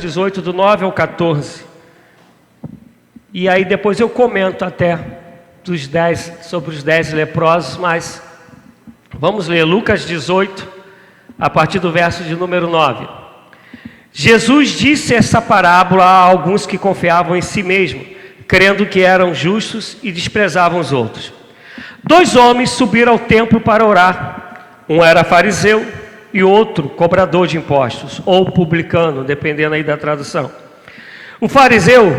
18, do 9 ao 14. E aí depois eu comento até sobre os 10 leprosos, mas vamos ler Lucas 18, a partir do verso de número 9. Jesus disse essa parábola a alguns que confiavam em si mesmo, crendo que eram justos e desprezavam os outros. 2 homens subiram ao templo para orar. Um era fariseu e outro cobrador de impostos, ou publicano, dependendo aí da tradução. O fariseu,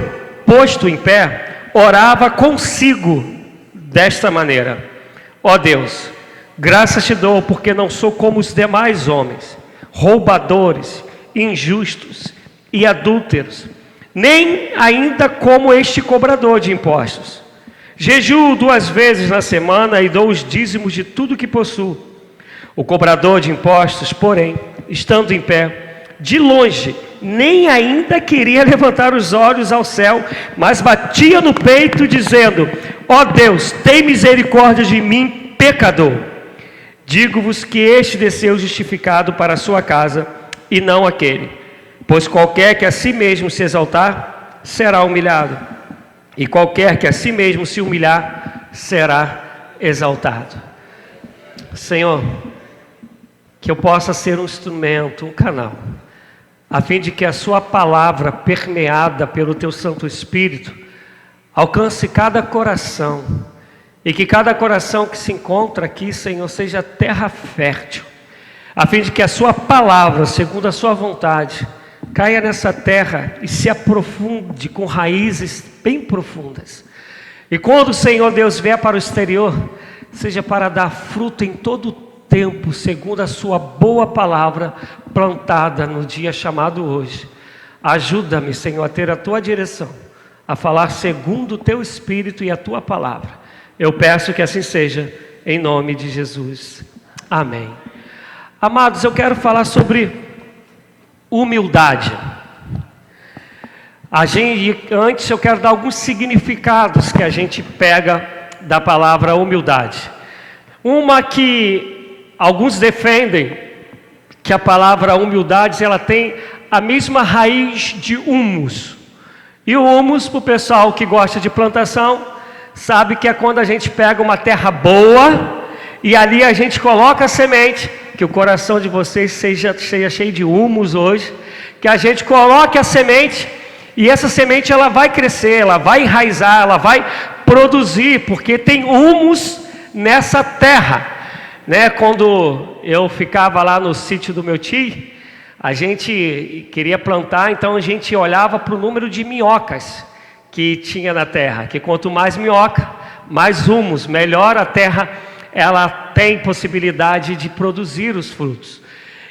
posto em pé, orava consigo desta maneira: ó Deus, graças te dou porque não sou como os demais homens, roubadores, injustos e adúlteros, nem ainda como este cobrador de impostos. Jejuo 2 vezes na semana e dou os dízimos de tudo que possuo. O cobrador de impostos, porém, estando em pé, de longe, nem ainda queria levantar os olhos ao céu, mas batia no peito, dizendo: ó Deus, tem misericórdia de mim, pecador. Digo-vos que este desceu justificado para a sua casa, e não aquele. Pois qualquer que a si mesmo se exaltar, será humilhado. E qualquer que a si mesmo se humilhar, será exaltado. Senhor, que eu possa ser um instrumento, um canal, a fim de que a sua palavra, permeada pelo teu Santo Espírito, alcance cada coração, e que cada coração que se encontra aqui, Senhor, seja terra fértil, a fim de que a sua palavra, segundo a sua vontade, caia nessa terra e se aprofunde com raízes bem profundas. E quando o Senhor Deus vier para o exterior, seja para dar fruto em todo o tempo, segundo a sua boa palavra plantada no dia chamado hoje. Ajuda-me, Senhor, a ter a tua direção, a falar segundo o teu Espírito e a tua palavra. Eu peço que assim seja, em nome de Jesus. Amém. Amados, eu quero falar sobre humildade. Antes eu quero dar alguns significados que a gente pega da palavra humildade. Uma que alguns defendem que a palavra humildade ela tem a mesma raiz de humus. E o humus, para o pessoal que gosta de plantação, sabe que é quando a gente pega uma terra boa e ali a gente coloca a semente. Que o coração de vocês seja cheio de humus hoje, que a gente coloque a semente, e essa semente ela vai crescer, ela vai enraizar, ela vai produzir, porque tem humus nessa terra, né? Quando eu ficava lá no sítio do meu tio, a gente queria plantar, então a gente olhava para o número de minhocas que tinha na terra, que quanto mais minhoca, mais humus, melhor a terra ela tem possibilidade de produzir os frutos.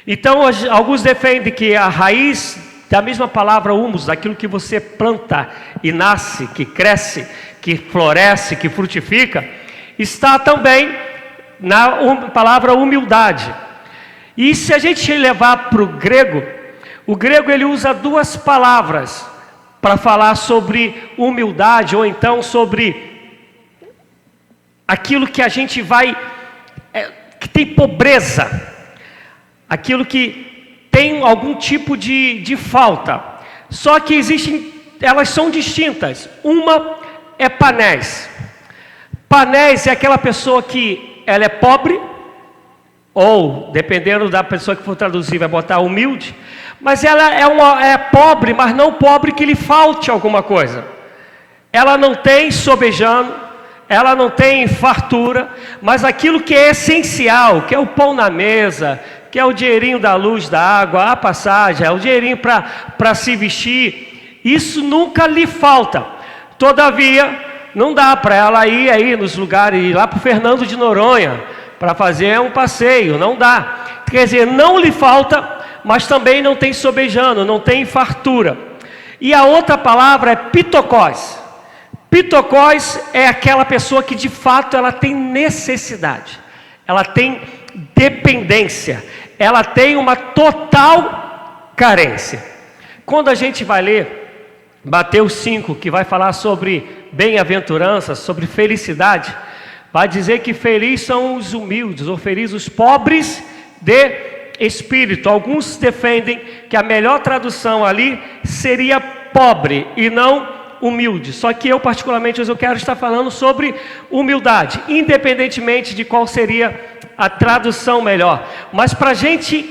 Então, alguns defendem que a raiz da mesma palavra humus, daquilo que você planta e nasce, que cresce, que floresce, que frutifica, está também na palavra humildade. E se a gente levar para o grego ele usa 2 palavras para falar sobre humildade, ou então sobre aquilo que a gente vai, que tem pobreza, aquilo que tem algum tipo de falta. Só que elas são distintas. Uma é panés. Panés é aquela pessoa que ela é pobre, ou dependendo da pessoa que for traduzir, vai botar humilde, mas ela é pobre, mas não pobre que lhe falte alguma coisa. Ela não tem sobejano, ela não tem fartura, mas aquilo que é essencial, que é o pão na mesa, que é o dinheirinho da luz, da água, a passagem, é o dinheirinho para se vestir, isso nunca lhe falta. Todavia, não dá para ela ir aí nos lugares, ir lá para o Fernando de Noronha, para fazer um passeio, não dá. Quer dizer, não lhe falta, mas também não tem sobejano, não tem fartura. E a outra palavra é pitocós. Pitocós é aquela pessoa que de fato ela tem necessidade, ela tem dependência, ela tem uma total carência. Quando a gente vai ler Mateus 5, que vai falar sobre bem-aventurança, sobre vai dizer que felizes são os humildes, ou felizes os pobres de espírito. Alguns defendem que a melhor tradução ali seria pobre e não humilde. Só que eu particularmente hoje eu quero estar falando sobre humildade, independentemente de qual seria a tradução melhor. Mas para a gente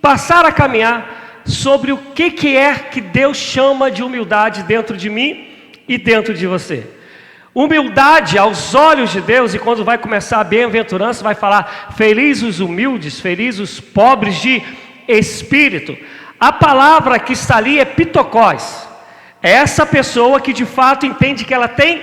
passar a caminhar sobre o que é que Deus chama de humildade dentro de mim e dentro de você. Humildade aos olhos de Deus, e quando vai começar a bem-aventurança, vai falar: felizes os humildes, felizes os pobres de espírito. A palavra que está ali é pitokós. É essa pessoa que de fato entende que ela tem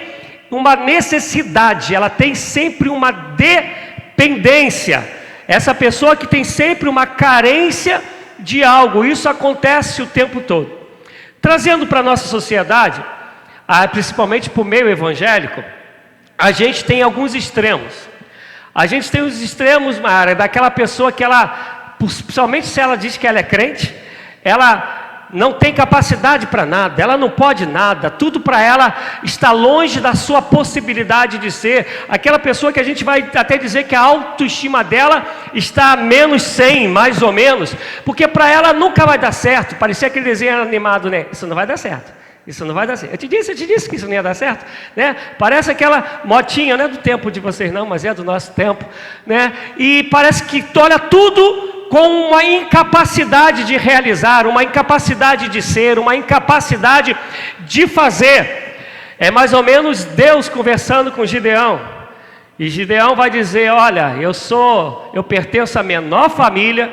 uma necessidade, ela tem sempre uma dependência. Essa pessoa que tem sempre uma carência de algo. Isso acontece o tempo todo. Trazendo para a nossa sociedade, principalmente para o meio evangélico, a gente tem alguns extremos. A gente tem os extremos, Mara, daquela pessoa que ela, principalmente se ela diz que ela é crente, ela não tem capacidade para nada, ela não pode nada, tudo para ela está longe da sua possibilidade de ser. Aquela pessoa que a gente vai até dizer que a autoestima dela está a menos 100, mais ou menos, porque para ela nunca vai dar certo. Parecia aquele desenho animado, né? Isso não vai dar certo. Isso não vai dar certo. Eu te disse que isso não ia dar certo, né? Parece aquela motinha, não é do tempo de vocês não, mas é do nosso tempo, né? E parece que olha tudo com uma incapacidade de realizar, uma incapacidade de ser, uma incapacidade de fazer. É mais ou menos Deus conversando com Gideão. E Gideão vai dizer: olha, eu pertenço à menor família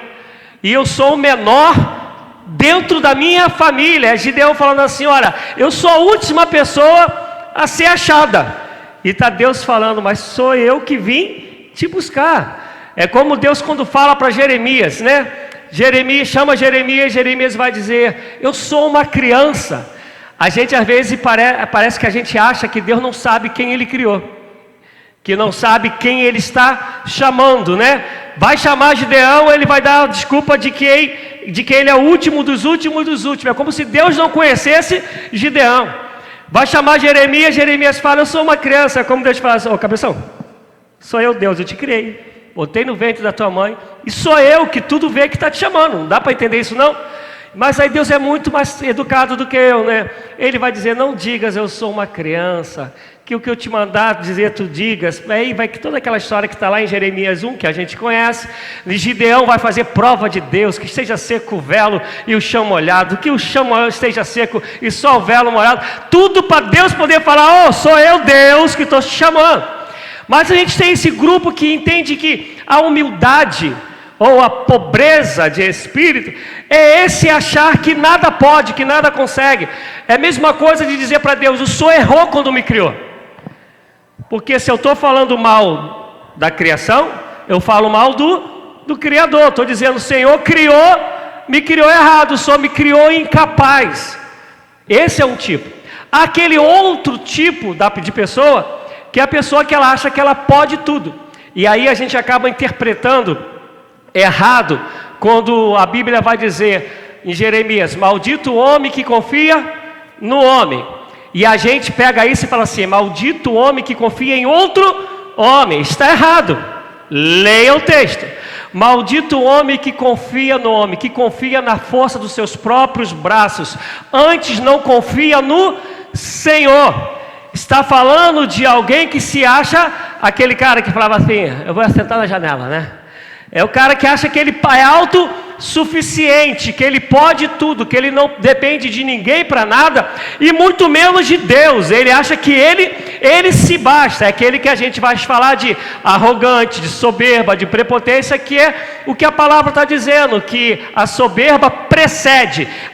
e eu sou o menor dentro da minha família. É Gideão falando assim: olha, eu sou a última pessoa a ser achada. E está Deus falando: mas sou eu que vim te buscar. É como Deus quando fala para Jeremias, né? Jeremias vai dizer: eu sou uma criança. A gente às vezes parece que a gente acha que Deus não sabe quem Ele criou, que não sabe quem Ele está chamando, né? Vai chamar Gideão, ele vai dar a desculpa de que ele é o último dos últimos dos últimos. É como se Deus não conhecesse Gideão. Vai chamar Jeremias fala: eu sou uma criança. É como Deus fala: ô cabeção, sou eu Deus, eu te criei, botei no ventre da tua mãe, e sou eu que tudo vê que está te chamando. Não dá para entender isso não? Mas aí Deus é muito mais educado do que eu, né? Ele vai dizer: não digas eu sou uma criança, que o que eu te mandar dizer tu digas. Aí vai que toda aquela história que está lá em Jeremias 1, que a gente conhece. Gideão vai fazer prova de Deus, que esteja seco o velo e o chão molhado, que o chão esteja seco e só o velo molhado. Tudo para Deus poder falar: sou eu Deus que estou te chamando. Mas a gente tem esse grupo que entende que a humildade ou a pobreza de espírito é esse achar que nada pode, que nada consegue. É a mesma coisa de dizer para Deus: o Senhor errou quando me criou. Porque se eu estou falando mal da criação, eu falo mal do Criador. Estou dizendo: o Senhor me criou errado, o Senhor me criou incapaz. Esse é um tipo. Aquele outro tipo de pessoa, que é a pessoa que ela acha que ela pode tudo. E aí a gente acaba interpretando errado, quando a Bíblia vai dizer em Jeremias: maldito o homem que confia no homem. E a gente pega isso e fala assim: maldito o homem que confia em outro homem. Está errado. Leia o texto. Maldito o homem que confia no homem, que confia na força dos seus próprios braços, antes não confia no Senhor. Está falando de alguém que se acha aquele cara que falava assim: eu vou assentar na janela, né? É o cara que acha que ele é autossuficiente, que ele pode tudo, que ele não depende de ninguém para nada, e muito menos de Deus. Ele acha que ele se basta. É aquele que a gente vai falar de arrogante, de soberba, de prepotência, que é o que a palavra está dizendo, que a soberba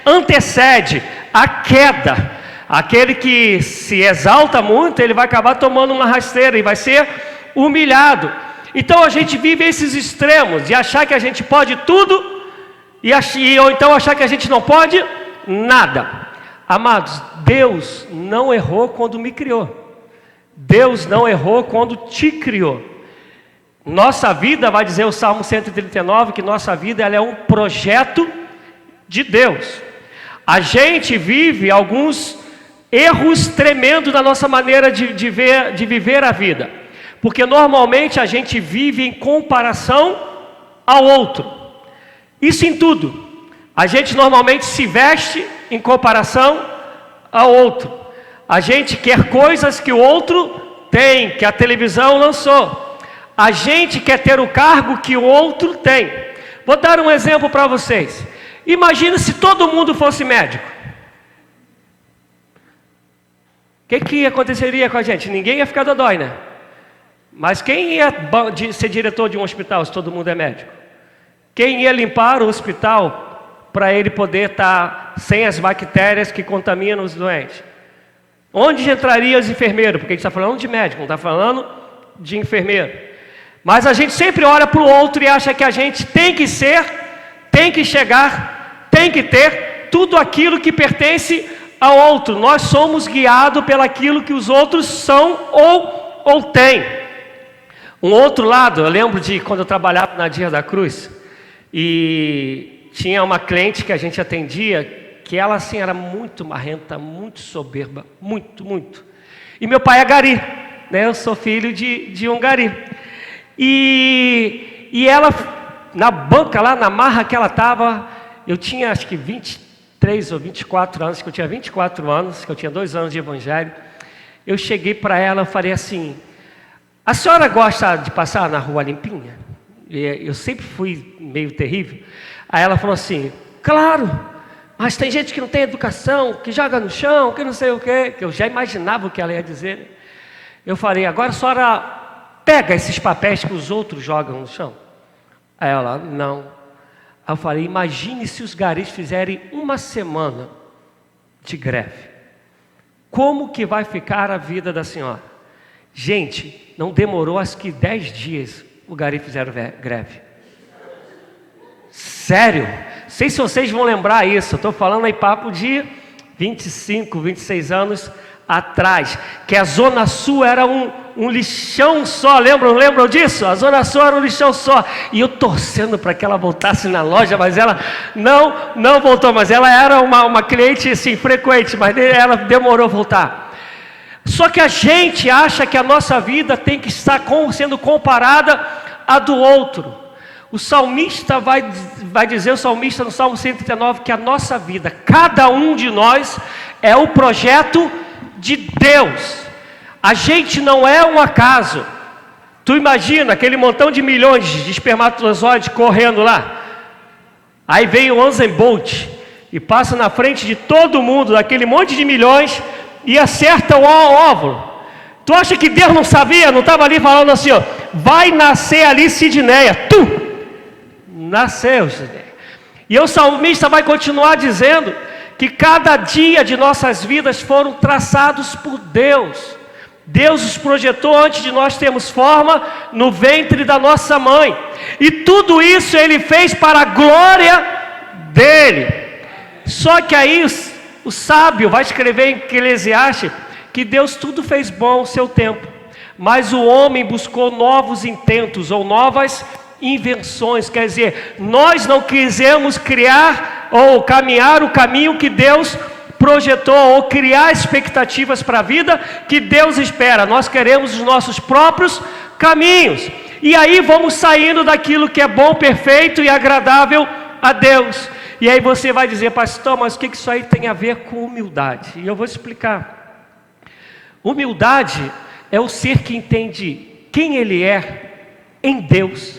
antecede a queda. Aquele que se exalta muito, ele vai acabar tomando uma rasteira e vai ser humilhado. Então a gente vive esses extremos de achar que a gente pode tudo ou então achar que a gente não pode nada. Amados, Deus não errou quando me criou. Deus não errou quando te criou. Nossa vida, vai dizer o Salmo 139, que nossa vida ela é um projeto de Deus. A gente vive alguns erros tremendos na nossa maneira de viver a vida. Porque normalmente a gente vive em comparação ao outro. Isso em tudo. A gente normalmente se veste em comparação ao outro. A gente quer coisas que o outro tem, que a televisão lançou. A gente quer ter o cargo que o outro tem. Vou dar um exemplo para vocês. Imagina se todo mundo fosse médico. O que aconteceria com a gente? Ninguém ia ficar dodói, né? Mas quem ia ser diretor de um hospital se todo mundo é médico? Quem ia limpar o hospital para ele poder estar sem as bactérias que contaminam os doentes? Onde entrariam os enfermeiros? Porque a gente está falando de médico, não está falando de enfermeiro. Mas a gente sempre olha para o outro e acha que a gente tem que ser, tem que chegar, tem que ter tudo aquilo que pertence ao outro. Nós somos guiados pelaquilo que os outros são ou têm. Um outro lado, eu lembro de quando eu trabalhava na Dia da Cruz, e tinha uma cliente que a gente atendia, que ela assim era muito marrenta, muito soberba, muito. E meu pai é gari, né? Eu sou filho de um gari. E ela, na banca lá, na marra que ela estava, eu tinha acho que 23 ou 24 anos, que eu tinha 24 anos, que eu tinha 2 anos de evangelho. Eu cheguei para ela e falei assim: a senhora gosta de passar na rua limpinha? Eu sempre fui meio terrível. Aí ela falou assim: claro, mas tem gente que não tem educação, que joga no chão, que não sei o quê. Que eu já imaginava o que ela ia dizer. Eu falei: agora a senhora pega esses papéis que os outros jogam no chão? Aí ela: não. Aí eu falei: imagine se os garis fizerem 1 semana de greve. Como que vai ficar a vida da senhora? Gente, não demorou acho que 10 dias o gari fizeram greve. Sério? Não sei se vocês vão lembrar isso. Eu estou falando aí papo de 25, 26 anos atrás. Que a Zona Sul era um lixão só. Lembram disso? A Zona Sul era um lixão só. E eu torcendo para que ela voltasse na loja, mas ela não voltou. Mas ela era uma cliente assim, frequente, mas ela demorou a voltar. Só que a gente acha que a nossa vida tem que estar sendo comparada à do outro. O salmista vai dizer, o salmista no Salmo 139, que a nossa vida, cada um de nós, é o projeto de Deus. A gente não é um acaso. Tu imagina aquele montão de milhões de espermatozoides correndo lá. Aí vem o Usain Bolt e passa na frente de todo mundo, daquele monte de milhões, e acerta o óvulo. Tu acha que Deus não sabia? Não estava ali falando assim, ó: vai nascer ali Sidneia. Nasceu Sidneia. E o salmista vai continuar dizendo que cada dia de nossas vidas foram traçados por Deus. Deus os projetou antes de nós termos forma no ventre da nossa mãe. E tudo isso Ele fez para a glória dEle. Só que aí o sábio vai escrever em Eclesiastes que Deus tudo fez bom ao seu tempo, mas o homem buscou novos intentos ou novas invenções. Quer dizer, nós não quisemos criar ou caminhar o caminho que Deus projetou, ou criar expectativas para a vida que Deus espera. Nós queremos os nossos próprios caminhos, e aí vamos saindo daquilo que é bom, perfeito e agradável a Deus. E aí você vai dizer: pastor, mas o que isso aí tem a ver com humildade? E eu vou explicar. Humildade é o ser que entende quem ele é em Deus,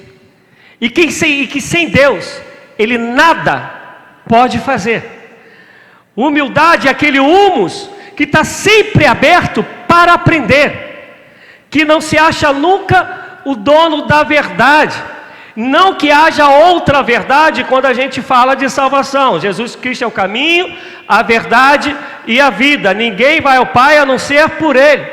e que sem Deus ele nada pode fazer. Humildade é aquele humus que está sempre aberto para aprender, que não se acha nunca o dono da verdade. Não que haja outra verdade quando a gente fala de salvação. Jesus Cristo é o caminho, a verdade e a vida. Ninguém vai ao Pai a não ser por Ele.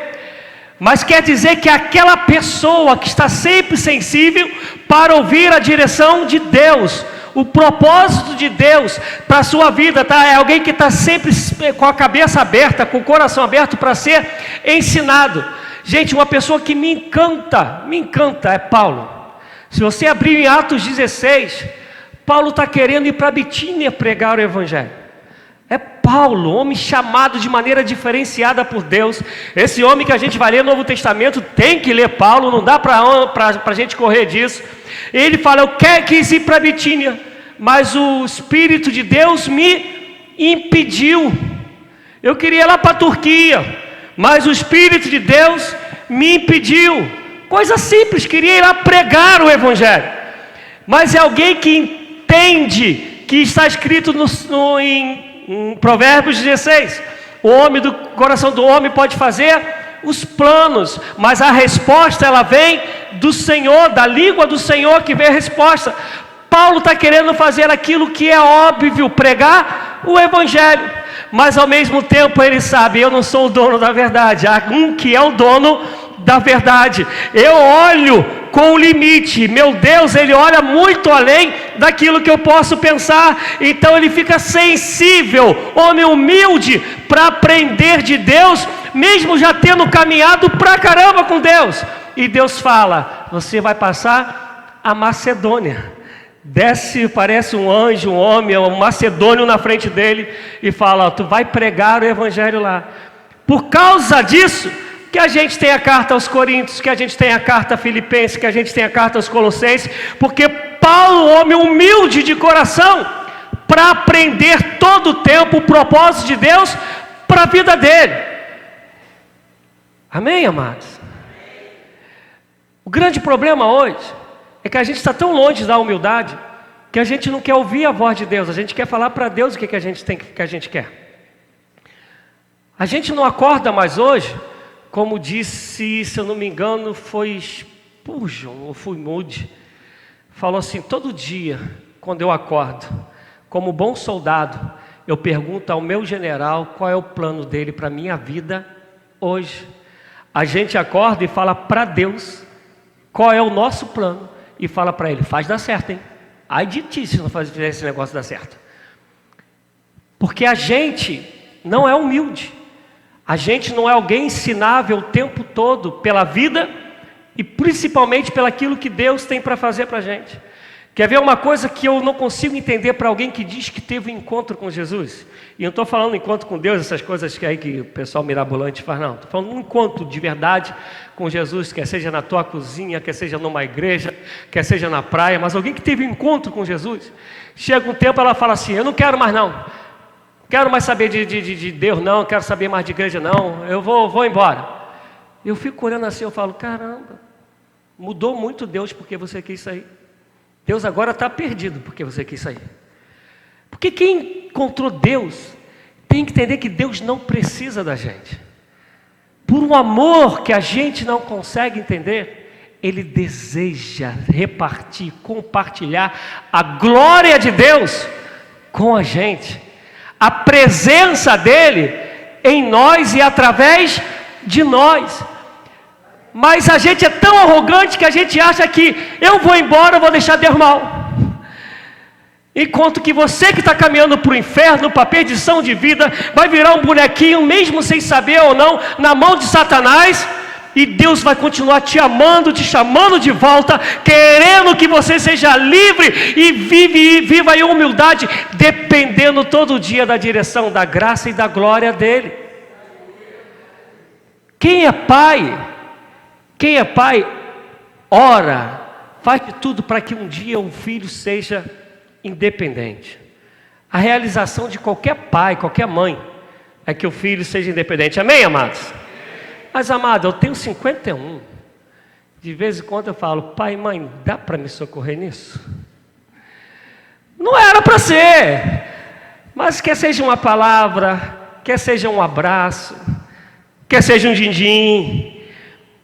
Mas quer dizer que aquela pessoa que está sempre sensível para ouvir a direção de Deus, o propósito de Deus para a sua vida, tá? É alguém que está sempre com a cabeça aberta, com o coração aberto para ser ensinado. Gente, uma pessoa que me encanta é Paulo. Se você abrir em Atos 16, Paulo está querendo ir para Bitínia pregar o Evangelho. É Paulo, homem chamado de maneira diferenciada por Deus. Esse homem que a gente vai ler no Novo Testamento tem que ler Paulo, não dá para a gente correr disso. Ele fala: eu quis ir para Bitínia, mas o Espírito de Deus me impediu. Eu queria ir lá para a Turquia, mas o Espírito de Deus me impediu. Coisa simples, queria ir lá pregar o Evangelho. Mas é alguém que entende que está escrito em Provérbios 16: o coração do homem pode fazer os planos, mas a resposta ela vem do Senhor, da língua do Senhor que vem a resposta. Paulo está querendo fazer aquilo que é óbvio, pregar o Evangelho, mas ao mesmo tempo ele sabe, eu não sou o dono da verdade, há um que é o dono da verdade. Eu olho com o limite, meu Deus, ele olha muito além daquilo que eu posso pensar, então ele fica sensível, homem humilde, para aprender de Deus, mesmo já tendo caminhado pra caramba com Deus. E Deus fala: você vai passar a Macedônia. Desce, parece um anjo, um homem, um macedônio na frente dele, e fala: tu vai pregar o Evangelho lá. Por causa disso que a gente tem a carta aos Coríntios, que a gente tem a carta a Filipenses, que a gente tem a carta aos Colossenses, porque Paulo, homem humilde de coração, para aprender todo o tempo o propósito de Deus para a vida dele. Amém, amados? O grande problema hoje é que a gente está tão longe da humildade que a gente não quer ouvir a voz de Deus, a gente quer falar para Deus o que a gente quer. A gente não acorda mais hoje, como disse, se eu não me engano, foi Spurgeon ou foi Moody, falou assim: todo dia, quando eu acordo, como bom soldado, eu pergunto ao meu general qual é o plano dele para a minha vida hoje. A gente acorda e fala para Deus qual é o nosso plano, e fala para ele: faz dar certo, hein? Ai de ti se não fizer esse negócio dar certo. Porque a gente não é humilde, a gente não é alguém ensinável o tempo todo pela vida e principalmente pelaquilo que Deus tem para fazer para a gente. Quer ver uma coisa que eu não consigo entender para alguém que diz que teve um encontro com Jesus? E eu não estou falando encontro com Deus, essas coisas que aí que o pessoal mirabolante faz, não. Estou falando um encontro de verdade com Jesus, quer seja na tua cozinha, quer seja numa igreja, quer seja na praia, mas alguém que teve um encontro com Jesus, chega um tempo ela fala assim: eu não quero mais não, quero mais saber de Deus não, quero saber mais de igreja não, eu vou embora. Eu fico olhando assim, eu falo: caramba, mudou muito Deus porque você quis sair. Deus agora está perdido porque você quis sair. Porque quem encontrou Deus tem que entender que Deus não precisa da gente. Por um amor que a gente não consegue entender, Ele deseja repartir, compartilhar a glória de Deus com a gente. A presença dEle em nós e através de nós. Mas a gente é tão arrogante que a gente acha que eu vou embora, eu vou deixar Deus mal. Enquanto que você que está caminhando para o inferno, para a perdição de vida, vai virar um bonequinho, mesmo sem saber ou não, na mão de Satanás, e Deus vai continuar te amando, te chamando de volta, querendo que você seja livre e viva em humildade, dependendo todo dia da direção, da graça e da glória dEle. Quem é pai, ora, faz de tudo para que um dia o filho seja independente. A realização de qualquer pai, qualquer mãe, é que o filho seja independente. Amém, amados? Mas, amado, eu tenho 51. De vez em quando eu falo: pai, mãe, dá para me socorrer nisso? Não era para ser. Mas quer seja uma palavra, quer seja um abraço, quer seja um din-din.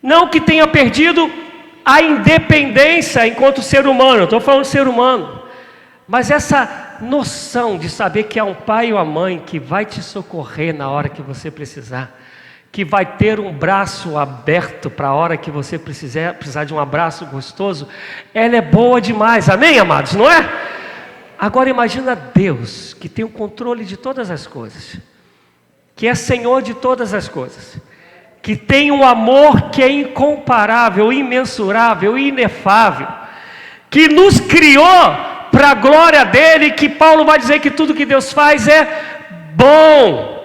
Não que tenha perdido a independência enquanto ser humano, estou falando de ser humano, mas essa noção de saber que há um pai ou uma mãe que vai te socorrer na hora que você precisar, que vai ter um braço aberto para a hora que você precisar de um abraço gostoso, ela é boa demais, amém, amados, não é? Agora imagina Deus, que tem o controle de todas as coisas, que é Senhor de todas as coisas, que tem um amor que é incomparável, imensurável, inefável, que nos criou para a glória dEle, que Paulo vai dizer que tudo que Deus faz é bom,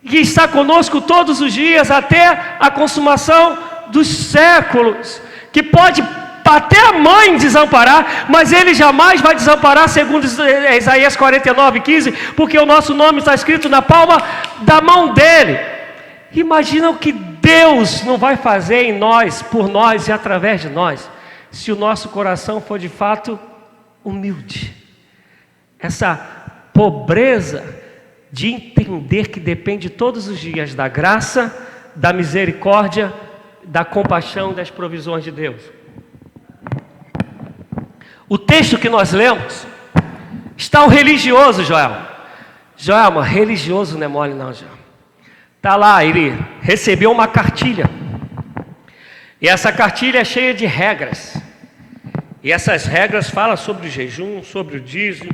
que está conosco todos os dias, até a consumação dos séculos, que pode até a mãe desamparar, mas Ele jamais vai desamparar, segundo Isaías 49:15, porque o nosso nome está escrito na palma da mão dEle. Imagina o que Deus não vai fazer em nós, por nós e através de nós, se o nosso coração for de fato humilde. Essa pobreza de entender que depende todos os dias da graça, da misericórdia, da compaixão, das provisões de Deus. O texto que nós lemos, está o religioso, Joelma. Joelma, religioso não é mole não, Joelma. Está lá, ele recebeu uma cartilha. E essa cartilha é cheia de regras. E essas regras falam sobre o jejum, sobre o dízimo,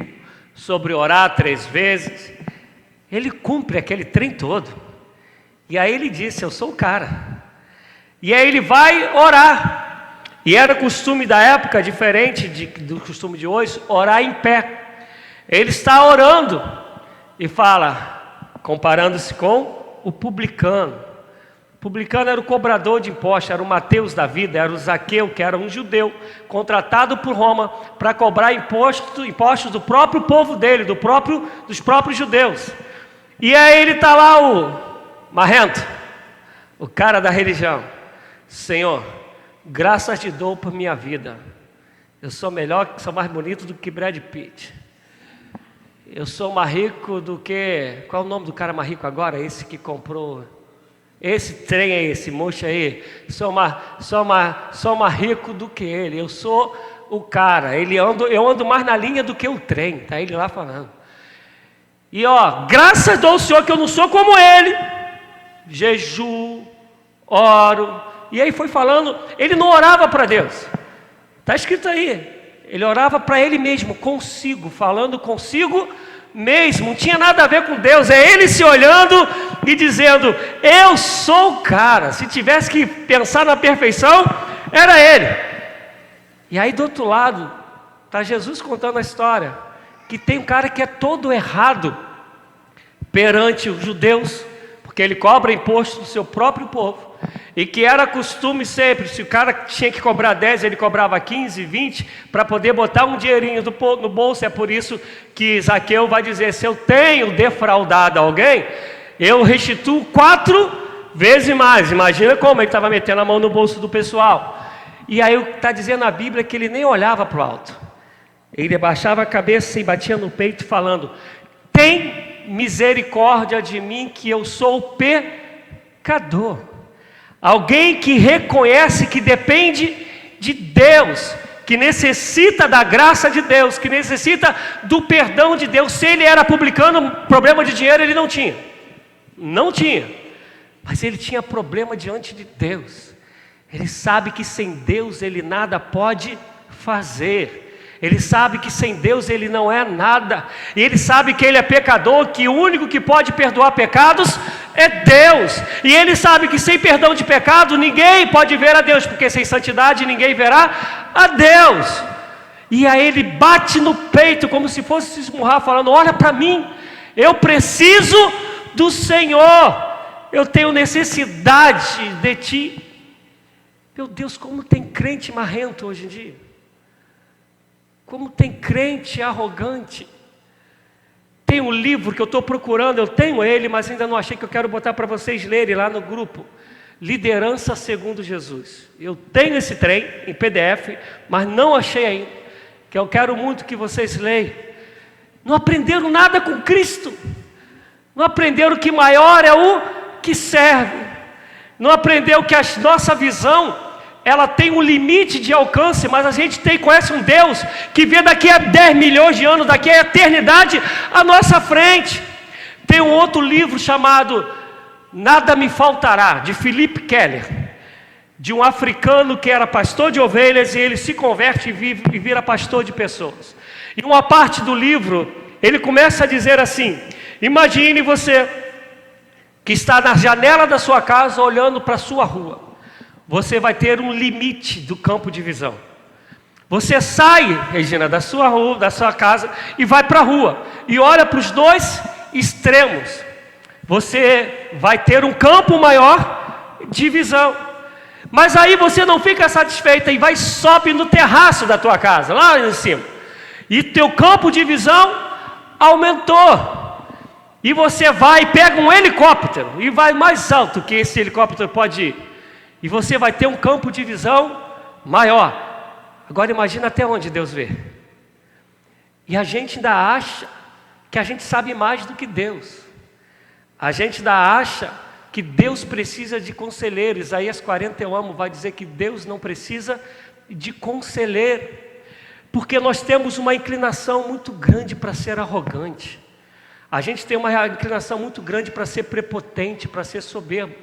sobre orar 3 vezes. Ele cumpre aquele trem todo. E aí ele disse, eu sou o cara. E aí ele vai orar. E era costume da época, diferente do costume de hoje, orar em pé. Ele está orando e fala, comparando-se com o publicano. O publicano era o cobrador de impostos, era o Mateus da vida, era o Zaqueu, que era um judeu, contratado por Roma para cobrar impostos do próprio povo dele, dos próprios judeus. E aí ele está lá, o marrento, o cara da religião. Senhor, graças te dou por minha vida. Eu sou melhor, sou mais bonito do que Brad Pitt. Eu sou mais rico do que... Qual é o nome do cara mais rico agora? Esse que comprou... Esse trem aí, esse mocho aí. Sou mais rico do que ele. Eu sou o cara. Eu ando mais na linha do que o trem. Está ele lá falando. E ó, graças ao Senhor que eu não sou como ele. Jejuo, oro. E aí foi falando, ele não orava para Deus. Está escrito aí. Ele orava para ele mesmo, consigo, falando consigo mesmo. Não tinha nada a ver com Deus. É ele se olhando e dizendo, eu sou o cara. Se tivesse que pensar na perfeição, era ele. E aí do outro lado, está Jesus contando a história. Que tem um cara que é todo errado perante os judeus, porque ele cobra imposto do seu próprio povo. E que era costume sempre, se o cara tinha que cobrar 10, ele cobrava 15, 20, para poder botar um dinheirinho no bolso. É por isso que Zaqueu vai dizer, se eu tenho defraudado alguém, eu restituo 4 vezes mais. Imagina como ele estava metendo a mão no bolso do pessoal. E aí está dizendo na Bíblia que ele nem olhava para o alto. Ele abaixava a cabeça e batia no peito falando, tem misericórdia de mim que eu sou pecador. Alguém que reconhece que depende de Deus, que necessita da graça de Deus, que necessita do perdão de Deus. Se ele era publicano, problema de dinheiro ele não tinha. Não tinha. Mas ele tinha problema diante de Deus. Ele sabe que sem Deus ele nada pode fazer. Ele sabe que sem Deus ele não é nada. E ele sabe que ele é pecador, que o único que pode perdoar pecados é Deus. E ele sabe que sem perdão de pecado ninguém pode ver a Deus, porque sem santidade ninguém verá a Deus. E aí ele bate no peito como se fosse se esmurrar, falando, olha para mim, eu preciso do Senhor. Eu tenho necessidade de Ti. Meu Deus, como tem crente marrento hoje em dia. Como tem crente arrogante. Tem um livro que eu estou procurando, eu tenho ele, mas ainda não achei, que eu quero botar para vocês lerem lá no grupo. Liderança segundo Jesus. Eu tenho esse trem em PDF, mas não achei ainda. Que eu quero muito que vocês leiam. Não aprenderam nada com Cristo. Não aprenderam que maior é o que serve. Não aprendeu que a nossa visão, ela tem um limite de alcance, mas a gente conhece um Deus que vê daqui a 10 milhões de anos, daqui a eternidade à nossa frente. Tem um outro livro chamado Nada Me Faltará, de Philip Keller, de um africano que era pastor de ovelhas e ele se converte e vira pastor de pessoas. E uma parte do livro, ele começa a dizer assim, imagine você que está na janela da sua casa olhando para a sua rua. Você vai ter um limite do campo de visão. Você sai, Regina, da sua rua, da sua casa e vai para a rua e olha para os dois extremos. Você vai ter um campo maior de visão. Mas aí você não fica satisfeita e vai sobe no terraço da tua casa, lá em cima. E teu campo de visão aumentou. E você vai e pega um helicóptero e vai mais alto que esse helicóptero pode ir. E você vai ter um campo de visão maior. Agora imagina até onde Deus vê. E a gente ainda acha que a gente sabe mais do que Deus. A gente ainda acha que Deus precisa de conselheiro. Isaías 40, eu amo, vai dizer que Deus não precisa de conselheiro. Porque nós temos uma inclinação muito grande para ser arrogante. A gente tem uma inclinação muito grande para ser prepotente, para ser soberbo,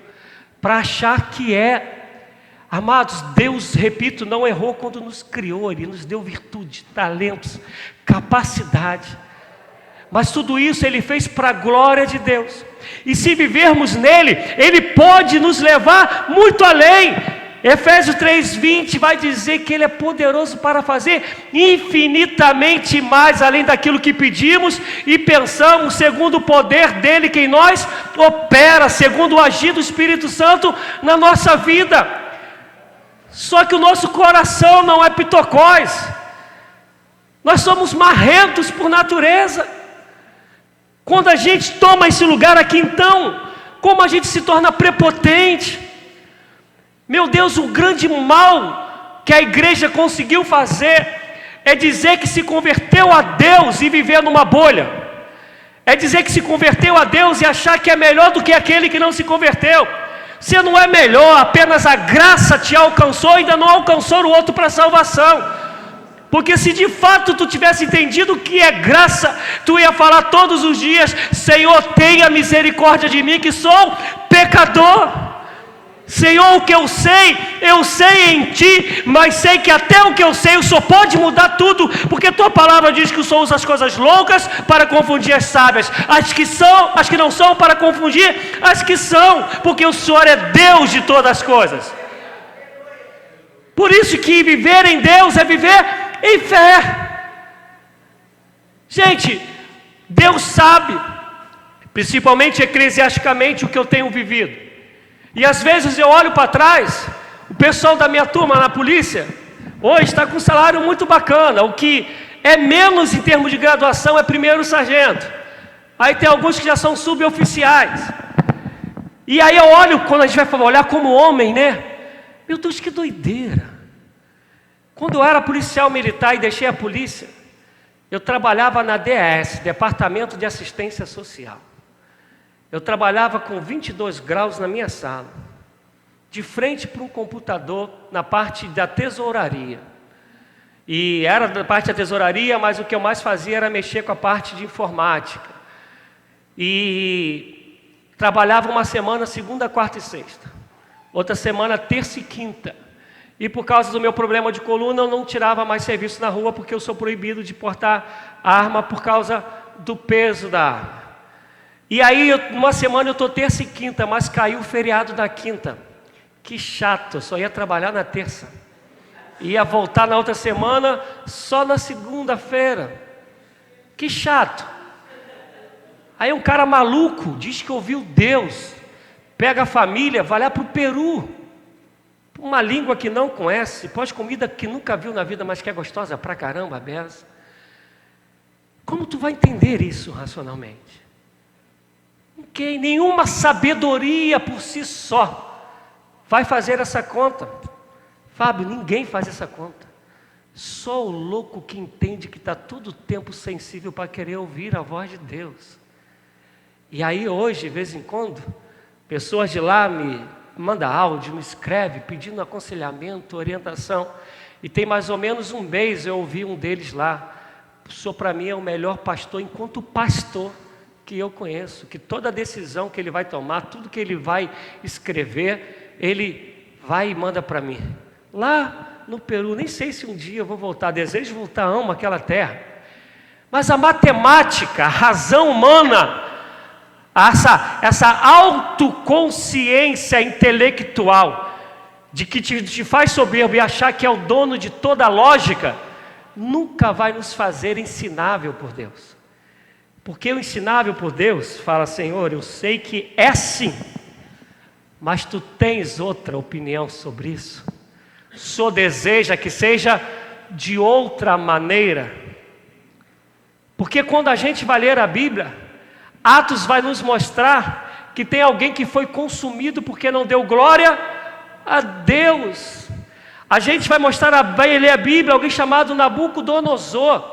para achar que é. Amados, Deus, repito, não errou quando nos criou, Ele nos deu virtude, talentos, capacidade. Mas tudo isso Ele fez para a glória de Deus. E se vivermos nele, Ele pode nos levar muito além. Efésios 3:20 vai dizer que Ele é poderoso para fazer infinitamente mais além daquilo que pedimos e pensamos, segundo o poder dEle que em nós opera, segundo o agir do Espírito Santo na nossa vida. Só que o nosso coração não é pitocóis. Nós somos marrentos por natureza. Quando a gente toma esse lugar aqui, então, como a gente se torna prepotente. Meu Deus, o grande mal que a igreja conseguiu fazer é dizer que se converteu a Deus e viver numa bolha. É dizer que se converteu a Deus e achar que é melhor do que aquele que não se converteu. Você não é melhor, apenas a graça te alcançou, ainda não alcançou o outro para a salvação. Porque se de fato tu tivesse entendido o que é graça, tu ia falar todos os dias: Senhor, tenha misericórdia de mim que sou pecador. Senhor, o que eu sei em Ti, mas sei que até o que eu sei, o Senhor pode mudar tudo, porque Tua palavra diz que o Senhor usa as coisas loucas para confundir as sábias, as que não são para confundir as que são, porque o Senhor é Deus de todas as coisas. Por isso que viver em Deus é viver em fé. Gente, Deus sabe, principalmente eclesiasticamente, o que eu tenho vivido. E às vezes eu olho para trás, o pessoal da minha turma na polícia, hoje está com um salário muito bacana, o que é menos em termos de graduação é primeiro sargento. Aí tem alguns que já são suboficiais. E aí eu olho, quando a gente vai olhar como homem, né? Meu Deus, que doideira. Quando eu era policial militar e deixei a polícia, eu trabalhava na DAS, Departamento de Assistência Social. Eu trabalhava com 22 graus na minha sala, de frente para um computador na parte da tesouraria. E era da parte da tesouraria, mas o que eu mais fazia era mexer com a parte de informática. E trabalhava uma semana, segunda, quarta e sexta. Outra semana, terça e quinta. E por causa do meu problema de coluna, eu não tirava mais serviço na rua, porque eu sou proibido de portar arma por causa do peso da arma. E aí, uma semana eu estou terça e quinta, mas caiu o feriado da quinta. Que chato, eu só ia trabalhar na terça. Ia voltar na outra semana, só na segunda-feira. Que chato. Aí um cara maluco, diz que ouviu Deus, pega a família, vai lá para o Peru. Uma língua que não conhece, pode comida que nunca viu na vida, mas que é gostosa pra caramba, beça. Como tu vai entender isso racionalmente? Okay, nenhuma sabedoria por si só vai fazer essa conta. Fábio, ninguém faz essa conta. Só o louco que entende que está todo o tempo sensível para querer ouvir a voz de Deus. E aí hoje, de vez em quando, pessoas de lá me mandam áudio, me escrevem, pedindo aconselhamento, orientação. E tem mais ou menos um mês eu ouvi um deles lá. O senhor para mim é o melhor pastor enquanto pastor que eu conheço, que toda decisão que ele vai tomar, tudo que ele vai escrever, ele vai e manda para mim. Lá no Peru, nem sei se um dia eu vou voltar, desejo voltar, amo aquela terra. Mas a matemática, a razão humana, essa autoconsciência intelectual, de que te faz soberbo e achar que é o dono de toda a lógica, nunca vai nos fazer ensinável por Deus. Porque o ensinável por Deus fala: Senhor, eu sei que é assim, Mas tu tens outra opinião sobre isso? O Senhor deseja que seja de outra maneira? Porque quando a gente vai ler a Bíblia, Atos vai nos mostrar que tem alguém que foi consumido porque não deu glória a Deus. A gente vai mostrar, vai ler a Bíblia, alguém chamado Nabucodonosor,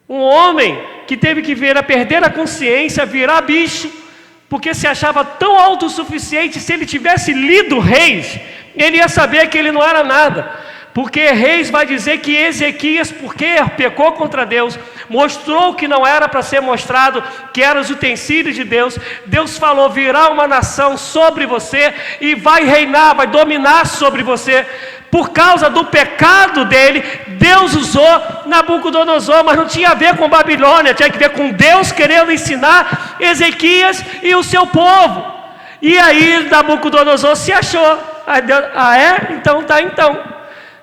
um homem que teve que vir a perder a consciência, virar bicho, porque se achava tão autossuficiente. Se ele tivesse lido Reis, ele ia saber que ele não era nada. Porque Reis vai dizer que Ezequias, porque pecou contra Deus, mostrou que não era para ser mostrado, que eram os utensílios de Deus. Deus falou: virá uma nação sobre você e vai reinar, vai dominar sobre você. Por causa do pecado dele, Deus usou Nabucodonosor, mas não tinha a ver com Babilônia, tinha a ver com Deus querendo ensinar Ezequias e o seu povo. E aí Nabucodonosor se achou. Então tá então.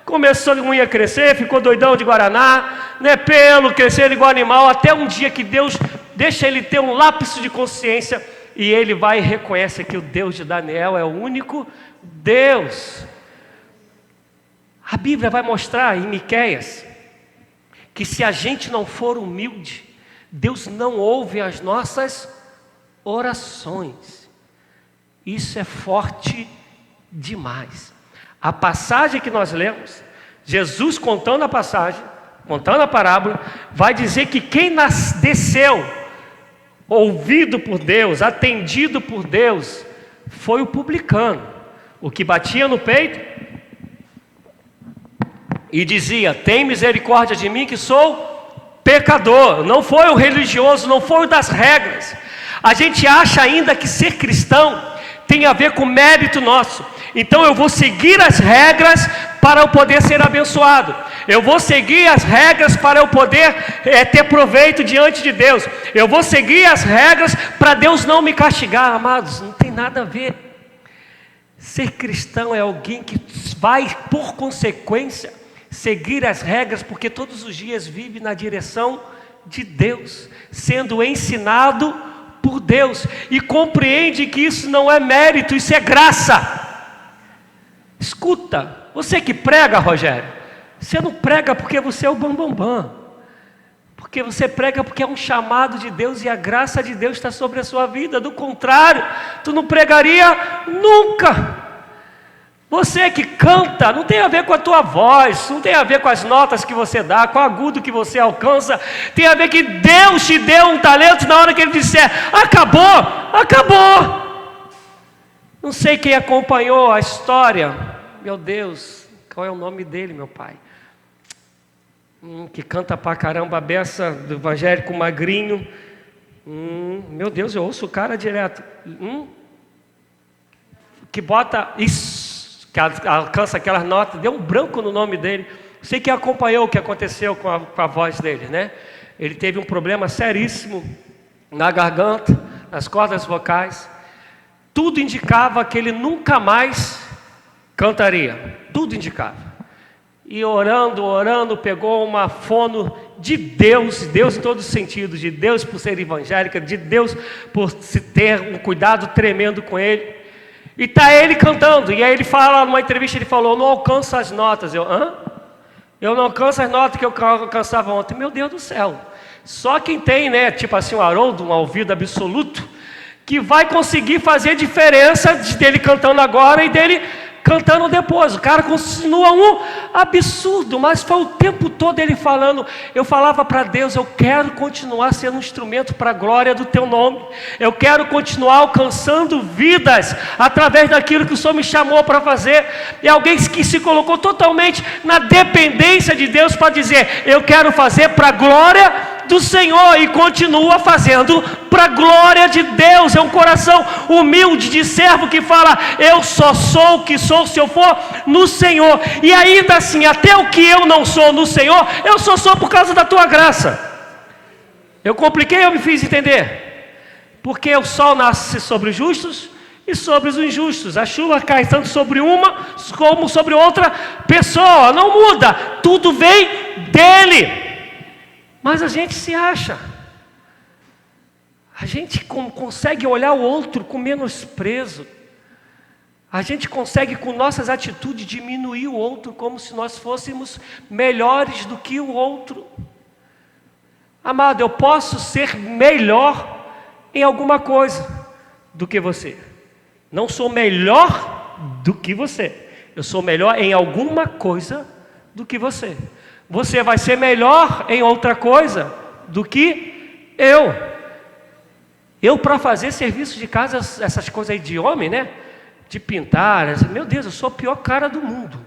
Começou a unha crescer, ficou doidão de Guaraná, né, pelo, crescendo igual animal, até um dia que Deus deixa ele ter um lapso de consciência, e ele vai e reconhece que o Deus de Daniel é o único Deus. A Bíblia vai mostrar em Miqueias que se a gente não for humilde, Deus não ouve as nossas orações. Isso é forte demais. A passagem que nós lemos, Jesus contando a passagem, contando a parábola, vai dizer que quem desceu, ouvido por Deus, atendido por Deus, foi o publicano, o que batia no peito e dizia: tem misericórdia de mim que sou pecador. Não foi o religioso, não foi o das regras. A gente acha ainda que ser cristão tem a ver com mérito nosso. Então eu vou seguir as regras para eu poder ser abençoado. Eu vou seguir as regras para eu poder ter proveito diante de Deus. Eu vou seguir as regras para Deus não me castigar. Amados, não tem nada a ver. Ser cristão é alguém que vai, por consequência, seguir as regras, porque todos os dias vive na direção de Deus, sendo ensinado por Deus, e compreende que isso não é mérito, isso é graça. Escuta, você que prega, Rogério, você não prega porque você é o bambambam, porque você prega porque é um chamado de Deus e a graça de Deus está sobre a sua vida. Do contrário, tu não pregaria nunca. Você que canta, não tem a ver com a tua voz, não tem a ver com as notas que você dá, com o agudo que você alcança. Tem a ver que Deus te deu um talento na hora que Ele disser: acabou, acabou. Não sei quem acompanhou a história, meu Deus, qual é o nome dele, meu pai? Que canta pra caramba a beça do evangélico magrinho. Meu Deus, eu ouço o cara direto. Que bota isso, que alcança aquelas notas, deu um branco no nome dele. Sei que acompanhou o que aconteceu com a voz dele, né? Ele teve um problema seríssimo na garganta, nas cordas vocais. Tudo indicava que ele nunca mais cantaria. Tudo indicava. E orando, pegou uma fono de Deus, Deus em todos os sentidos, de Deus por ser evangélica, de Deus por se ter um cuidado tremendo com ele. E está ele cantando, e aí ele fala, numa entrevista, ele falou: não alcanço as notas. Eu não alcanço as notas que eu alcançava ontem. Meu Deus do céu. Só quem tem, né, tipo assim, um Haroldo, um ouvido absoluto, que vai conseguir fazer diferença dele cantando agora e dele cantando depois. O cara continua um absurdo, mas foi o tempo todo ele falando. Eu falava para Deus: eu quero continuar sendo um instrumento para a glória do teu nome. Eu quero continuar alcançando vidas através daquilo que o Senhor me chamou para fazer. E alguém que se colocou totalmente na dependência de Deus para dizer: eu quero fazer para a glória do Senhor, e continua fazendo para a glória de Deus. É um coração humilde de servo que fala: eu só sou o que sou se eu for no Senhor. E ainda assim, até o que eu não sou no Senhor, eu só sou por causa da tua graça. Eu compliquei, eu me fiz entender? Porque o sol nasce sobre os justos e sobre os injustos. A chuva cai tanto sobre uma como sobre outra pessoa. Não muda, tudo vem dele. Mas a gente se acha, a gente consegue olhar o outro com menosprezo. A gente consegue com nossas atitudes diminuir o outro como se nós fôssemos melhores do que o outro. Amado, eu posso ser melhor em alguma coisa do que você. Não sou melhor do que você. Eu sou melhor em alguma coisa do que você. Você vai ser melhor em outra coisa do que eu. Eu, para fazer serviço de casa, essas coisas aí de homem, né? De pintar, meu Deus, eu sou o pior cara do mundo.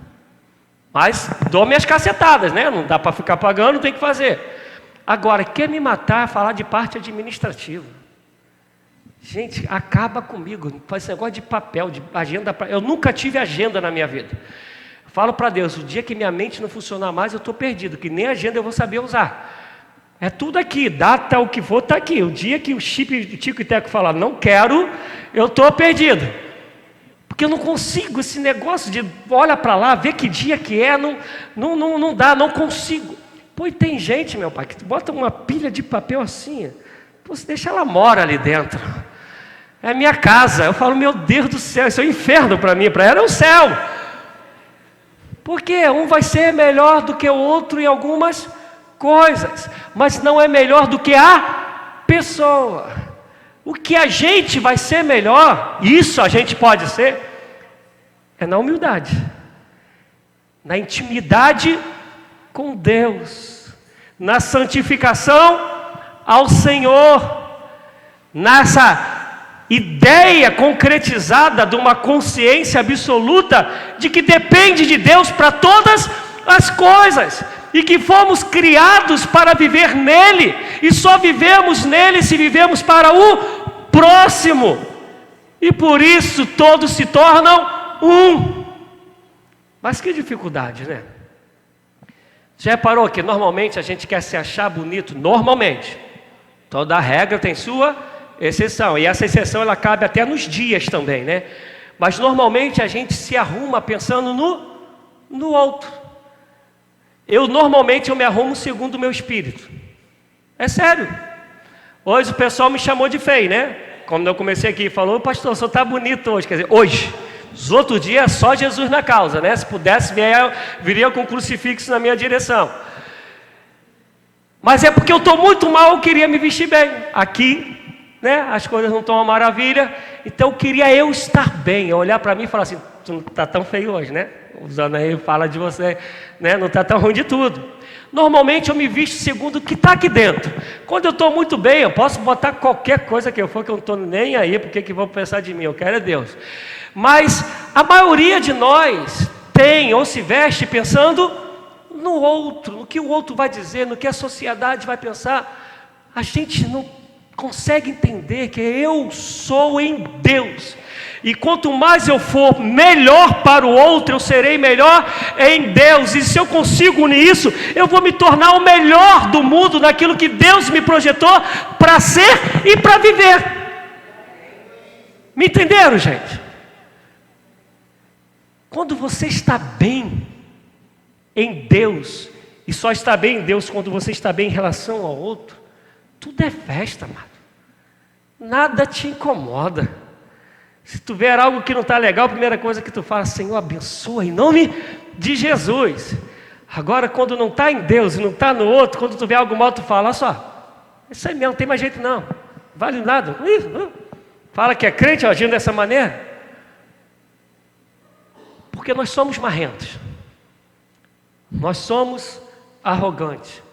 Mas dou minhas cacetadas, né? Não dá para ficar pagando, tem que fazer. Agora, quer me matar, falar de parte administrativa. Gente, acaba comigo. Faz esse negócio de papel, de agenda. Eu nunca tive agenda na minha vida. Falo para Deus, o dia que minha mente não funcionar mais, eu estou perdido, que nem agenda eu vou saber usar. É tudo aqui, data, o que for, está aqui. O dia que o chip, Tico e Teco falar, não quero, eu estou perdido. Porque eu não consigo esse negócio de olha para lá, ver que dia que é, não dá, não consigo. Pô, e tem gente, meu pai, que bota uma pilha de papel assim, pô, você deixa ela mora ali dentro. É minha casa. Eu falo, meu Deus do céu, isso é um inferno para mim, para ela é um céu. Porque um vai ser melhor do que o outro em algumas coisas, mas não é melhor do que a pessoa. O que a gente vai ser melhor, isso a gente pode ser, é na humildade, na intimidade com Deus, na santificação ao Senhor, nessa ideia concretizada de uma consciência absoluta de que depende de Deus para todas as coisas e que fomos criados para viver nele e só vivemos nele se vivemos para o próximo, e por isso todos se tornam um. Mas que dificuldade, né? Já reparou que normalmente a gente quer se achar bonito? Normalmente. Toda regra tem sua exceção, e essa exceção ela cabe até nos dias também, né? Mas normalmente a gente se arruma pensando no outro. Normalmente eu me arrumo segundo o meu espírito. É sério. Hoje o pessoal me chamou de feio, né? Quando eu comecei aqui, falou, pastor, o senhor está bonito hoje. Quer dizer, hoje. Os outros dias é só Jesus na causa, né? Se pudesse, viria com um crucifixo na minha direção. Mas é porque eu estou muito mal, eu queria me vestir bem. Aqui, né? As coisas não estão uma maravilha. Então eu queria eu estar bem. Eu olhar para mim e falar assim, tu não está tão feio hoje, né? Usando aí, fala de você, né? Não está tão ruim de tudo. Normalmente eu me visto segundo o que está aqui dentro. Quando eu estou muito bem, eu posso botar qualquer coisa que eu for, que eu não estou nem aí, porque que vão pensar de mim, eu quero é Deus. Mas a maioria de nós tem ou se veste pensando no outro, no que o outro vai dizer, no que a sociedade vai pensar. A gente não consegue entender que eu sou em Deus. E quanto mais eu for melhor para o outro, eu serei melhor em Deus. E se eu consigo unir isso, eu vou me tornar o melhor do mundo, naquilo que Deus me projetou para ser e para viver. Me entenderam, gente? Quando você está bem em Deus, e só está bem em Deus quando você está bem em relação ao outro, tudo é festa, amado. Nada te incomoda. Se tu ver algo que não está legal, a primeira coisa que tu fala, Senhor, abençoa em nome de Jesus. Agora, quando não está em Deus e não está no outro, quando tu vê algo mal, tu fala, olha só, isso aí mesmo, não tem mais jeito não, vale nada. Fala que é crente agindo dessa maneira. Porque nós somos marrentos. Nós somos arrogantes.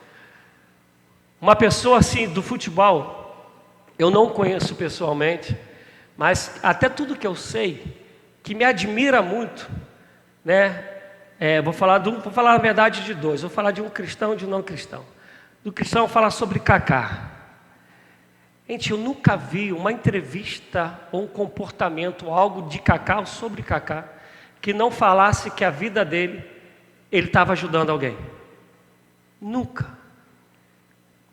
Uma pessoa assim do futebol, eu não conheço pessoalmente, mas até tudo que eu sei, que me admira muito, né? Vou falar a verdade de dois. Vou falar de um cristão e de um não cristão. Do cristão, falar sobre Kaká. Gente, eu nunca vi uma entrevista ou um comportamento, algo de Kaká ou sobre Kaká, que não falasse que a vida dele, ele estava ajudando alguém. Nunca.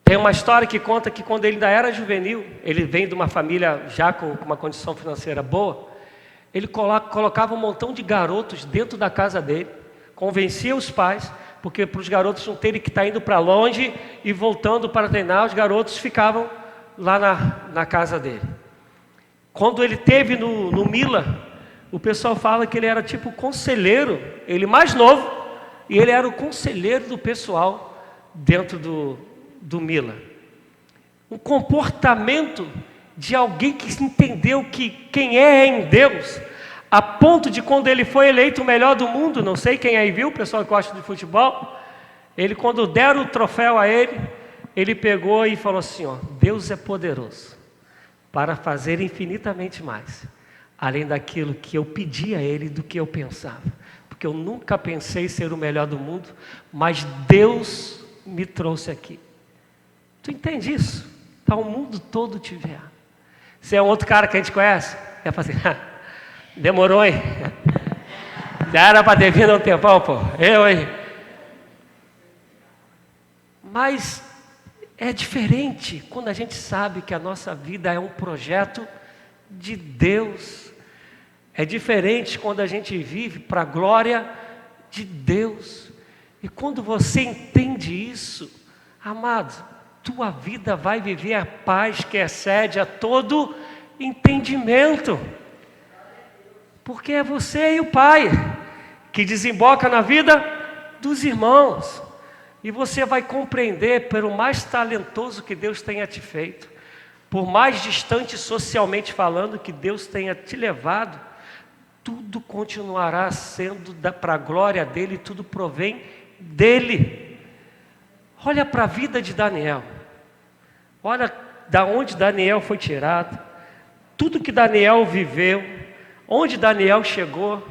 Tem uma história que conta que quando ele ainda era juvenil, ele vem de uma família já com uma condição financeira boa, ele colocava um montão de garotos dentro da casa dele, convencia os pais, porque para os garotos não terem que estar indo para longe e voltando para treinar, os garotos ficavam lá na casa dele. Quando ele teve no Mila, o pessoal fala que ele era tipo conselheiro, ele mais novo, e ele era o conselheiro do pessoal dentro do Mila. Um comportamento de alguém que entendeu que quem é em Deus, a ponto de quando ele foi eleito o melhor do mundo, não sei quem aí viu, o pessoal que gosta de futebol, ele quando deram o troféu a ele, ele pegou e falou assim, ó, Deus é poderoso para fazer infinitamente mais, além daquilo que eu pedi a ele do que eu pensava. Porque eu nunca pensei ser o melhor do mundo, mas Deus me trouxe aqui. Tu entende isso? Está o mundo todo te vendo. Você é um outro cara que a gente conhece? Quer fazer? Demorou, hein? Já era para ter vindo há um tempão, pô. Eu, hein? Mas é diferente quando a gente sabe que a nossa vida é um projeto de Deus. É diferente quando a gente vive para a glória de Deus. E quando você entende isso, amado, tua vida vai viver a paz que excede a todo entendimento. Porque é você e o Pai que desemboca na vida dos irmãos. E você vai compreender, pelo mais talentoso que Deus tenha te feito, por mais distante socialmente falando que Deus tenha te levado, tudo continuará sendo para a glória dele, tudo provém dele. Olha para a vida de Daniel, olha da onde Daniel foi tirado, tudo que Daniel viveu, onde Daniel chegou,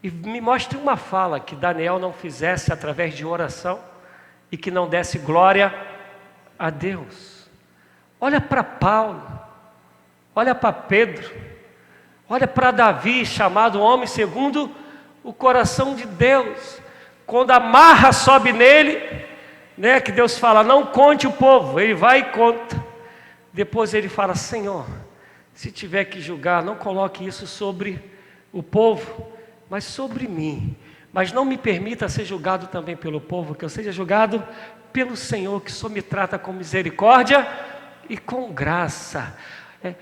e me mostre uma fala que Daniel não fizesse através de oração e que não desse glória a Deus. Olha para Paulo, olha para Pedro, olha para Davi, chamado homem segundo o coração de Deus. Quando a marra sobe nele, né, que Deus fala, não conte o povo, ele vai e conta. Depois ele fala, Senhor, se tiver que julgar, não coloque isso sobre o povo, mas sobre mim. Mas não me permita ser julgado também pelo povo, que eu seja julgado pelo Senhor, que só me trata com misericórdia e com graça.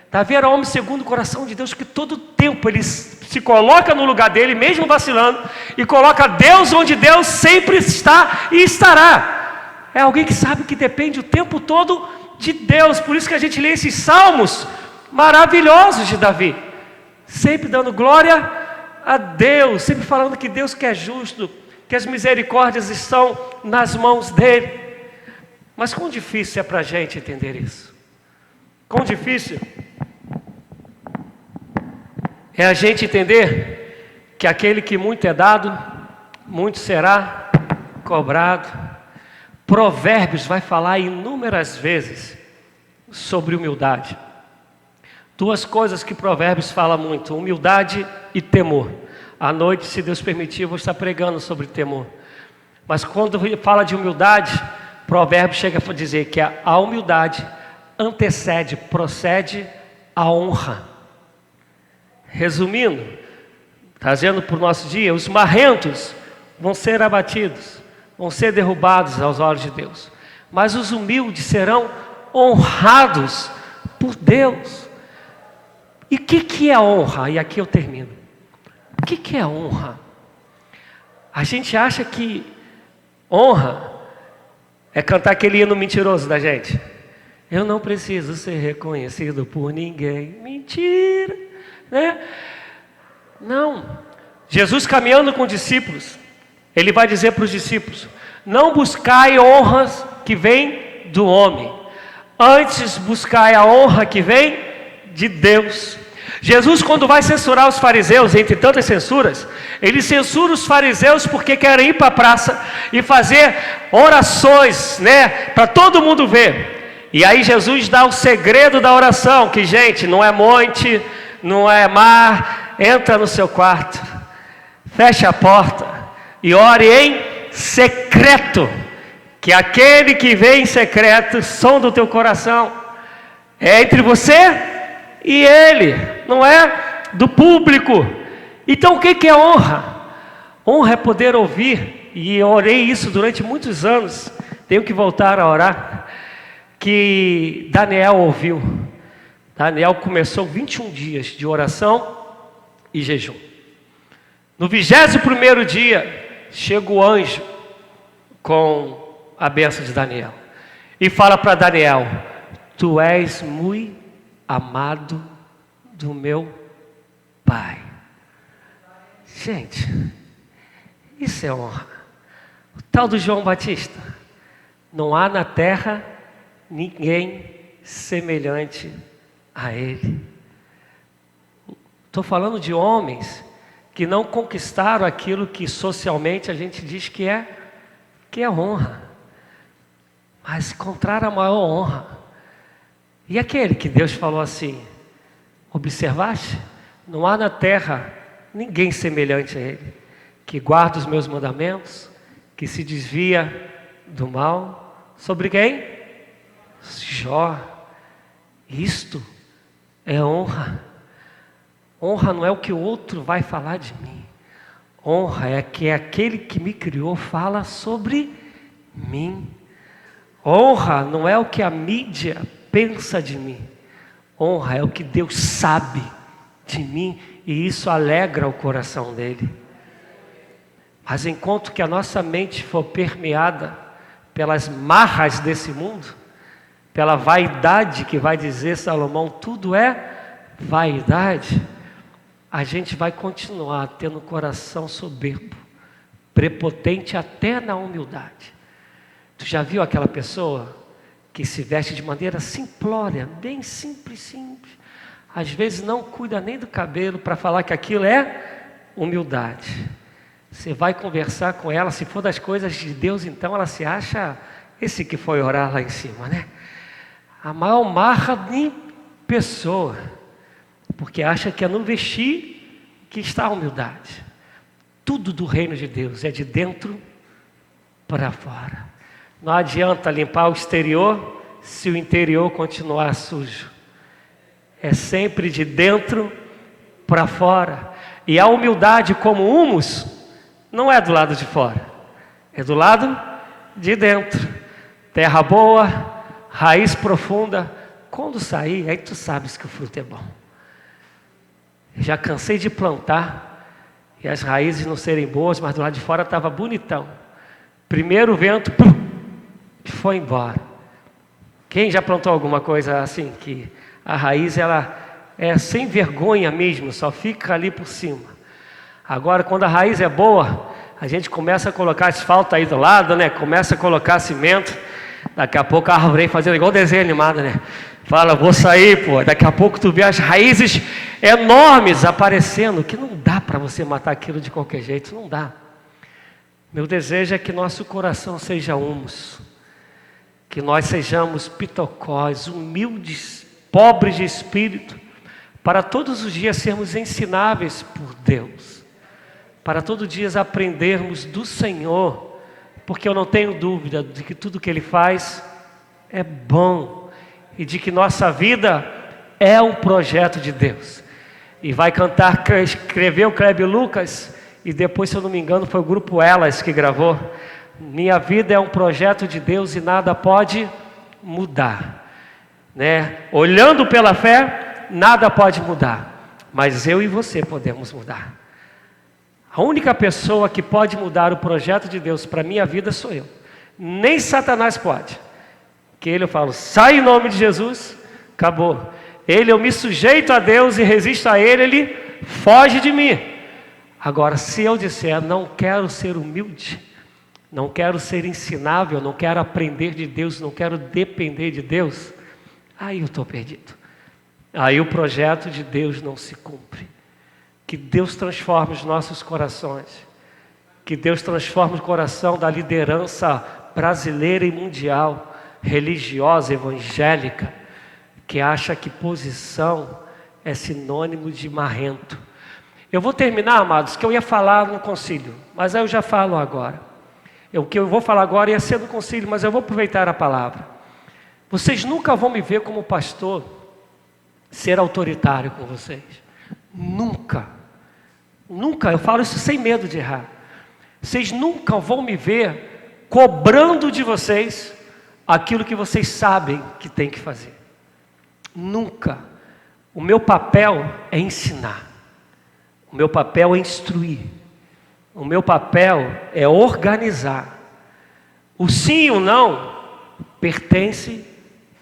Davi era homem segundo o coração de Deus, que todo tempo ele se coloca no lugar dele, mesmo vacilando, e coloca Deus onde Deus sempre está e estará. É alguém que sabe que depende o tempo todo de Deus. Por isso que a gente lê esses salmos maravilhosos de Davi, sempre dando glória a Deus, sempre falando que Deus que é justo, que as misericórdias estão nas mãos dele. Mas quão difícil é para a gente entender isso? Quão difícil é a gente entender que aquele que muito é dado, muito será cobrado. Provérbios vai falar inúmeras vezes sobre humildade. Duas coisas que Provérbios fala muito, humildade e temor. À noite, se Deus permitir, eu vou estar pregando sobre temor. Mas quando fala de humildade, Provérbios chega a dizer que a humildade antecede, procede a honra. Resumindo, trazendo para o nosso dia, os marrentos vão ser abatidos, vão ser derrubados aos olhos de Deus. Mas os humildes serão honrados por Deus. E o que é honra? E aqui eu termino. O que é honra? A gente acha que honra é cantar aquele hino mentiroso da gente. Eu não preciso ser reconhecido por ninguém. Mentira, né? Não. Jesus caminhando com os discípulos, ele vai dizer para os discípulos, não buscai honras que vêm do homem, antes buscai a honra que vem de Deus. Jesus, quando vai censurar os fariseus, entre tantas censuras, ele censura os fariseus porque querem ir para a praça e fazer orações, né, para todo mundo ver. E aí Jesus dá o segredo da oração, que gente, não é monte, não é mar, entra no seu quarto, fecha a porta e ore em secreto, que aquele que vem em secreto, som do teu coração, é entre você e ele, não é do público. Então o que é honra? Honra é poder ouvir, e eu orei isso durante muitos anos, tenho que voltar a orar, que Daniel ouviu. Daniel começou 21 dias de oração e jejum. No 21º dia, chega o anjo com a bênção de Daniel e fala para Daniel: tu és muito amado do meu Pai. Gente, isso é honra. O tal do João Batista: não há na terra ninguém semelhante a ele. Estou falando de homens que não conquistaram aquilo que socialmente a gente diz que é honra, mas encontraram a maior honra. E aquele que Deus falou assim: observaste? Não há na terra ninguém semelhante a ele, que guarda os meus mandamentos, que se desvia do mal. Sobre quem? Jó. Isto é honra. Honra não é o que o outro vai falar de mim. Honra é que aquele que me criou fala sobre mim. Honra não é o que a mídia pensa de mim. Honra é o que Deus sabe de mim, e isso alegra o coração dele. Mas enquanto que a nossa mente for permeada pelas marras desse mundo, pela vaidade que vai dizer Salomão, tudo é vaidade, a gente vai continuar tendo o coração soberbo, prepotente até na humildade. Tu já viu aquela pessoa que se veste de maneira simplória, bem simples, às vezes não cuida nem do cabelo para falar que aquilo é humildade. Você vai conversar com ela, se for das coisas de Deus, então ela se acha esse que foi orar lá em cima, né? A maior marra em pessoa, porque acha que é no vestir que está a humildade. Tudo do reino de Deus é de dentro para fora. Não adianta limpar o exterior se o interior continuar sujo. É sempre de dentro para fora. E a humildade, como humus, não é do lado de fora, é do lado de dentro. Terra boa, raiz profunda. Quando sair, aí tu sabes que o fruto é bom. Já cansei de plantar e as raízes não serem boas, mas do lado de fora estava bonitão. Primeiro vento, foi embora. Quem já plantou alguma coisa assim, que a raiz ela é sem vergonha mesmo, só fica ali por cima. Agora, quando a raiz é boa, a gente começa a colocar asfalto aí do lado, né? Começa a colocar cimento. Daqui a pouco a árvore fazendo igual desenho animado, né? Fala, vou sair, pô. Daqui a pouco tu vê as raízes enormes aparecendo, que não dá para você matar aquilo de qualquer jeito, não dá. Meu desejo é que nosso coração seja humus, que nós sejamos pitocós, humildes, pobres de espírito, para todos os dias sermos ensináveis por Deus, para todos os dias aprendermos do Senhor, porque eu não tenho dúvida de que tudo que Ele faz é bom, e de que nossa vida é um projeto de Deus. E vai cantar, escreveu o Kleber Lucas, e depois, se eu não me engano, foi o grupo Elas que gravou. Minha vida é um projeto de Deus e nada pode mudar, né? Olhando pela fé, nada pode mudar, mas eu e você podemos mudar. A única pessoa que pode mudar o projeto de Deus para a minha vida sou eu. Nem Satanás pode. Que ele eu falo, sai em nome de Jesus, acabou. Ele, eu me sujeito a Deus e resisto a ele, ele foge de mim. Agora, se eu disser, não quero ser humilde, não quero ser ensinável, não quero aprender de Deus, não quero depender de Deus, aí eu estou perdido. Aí o projeto de Deus não se cumpre. Que Deus transforme os nossos corações. Que Deus transforme o coração da liderança brasileira e mundial, religiosa, evangélica, que acha que posição é sinônimo de marrento. Eu vou terminar, amados, que eu ia falar no concílio, mas aí eu já falo agora. O que eu vou falar agora ia ser no concílio, mas eu vou aproveitar a palavra. Vocês nunca vão me ver como pastor ser autoritário com vocês. Nunca. Nunca, eu falo isso sem medo de errar. Vocês nunca vão me ver cobrando de vocês aquilo que vocês sabem que tem que fazer. Nunca. O meu papel é ensinar. O meu papel é instruir. O meu papel é organizar. O sim e o não pertence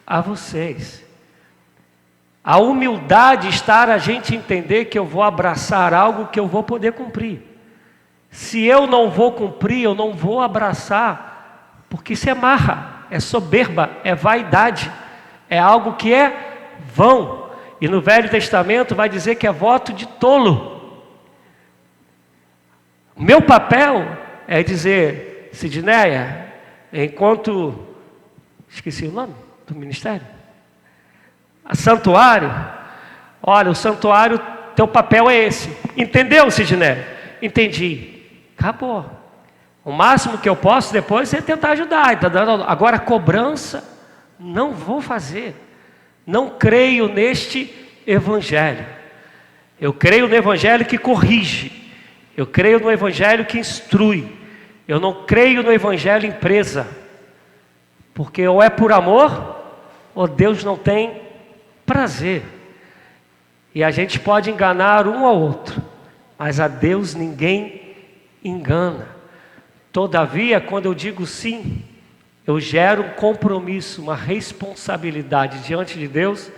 a vocês. A humildade está a gente entender que eu vou abraçar algo que eu vou poder cumprir. Se eu não vou cumprir, eu não vou abraçar, porque isso é marra, é soberba, é vaidade, é algo que é vão. E no Velho Testamento vai dizer que é voto de tolo. O meu papel é dizer, Sidneia, enquanto, esqueci o nome do ministério, a santuário, olha, o santuário, teu papel é esse. Entendeu, Sidneia? Entendi. Acabou. O máximo que eu posso depois é tentar ajudar. Agora, cobrança, não vou fazer. Não creio neste evangelho. Eu creio no evangelho que corrige. Eu creio no evangelho que instrui. Eu não creio no evangelho empresa. Porque ou é por amor, ou Deus não tem prazer. E a gente pode enganar um ao outro, mas a Deus ninguém engana. Todavia, quando eu digo sim, eu gero um compromisso, uma responsabilidade diante de Deus,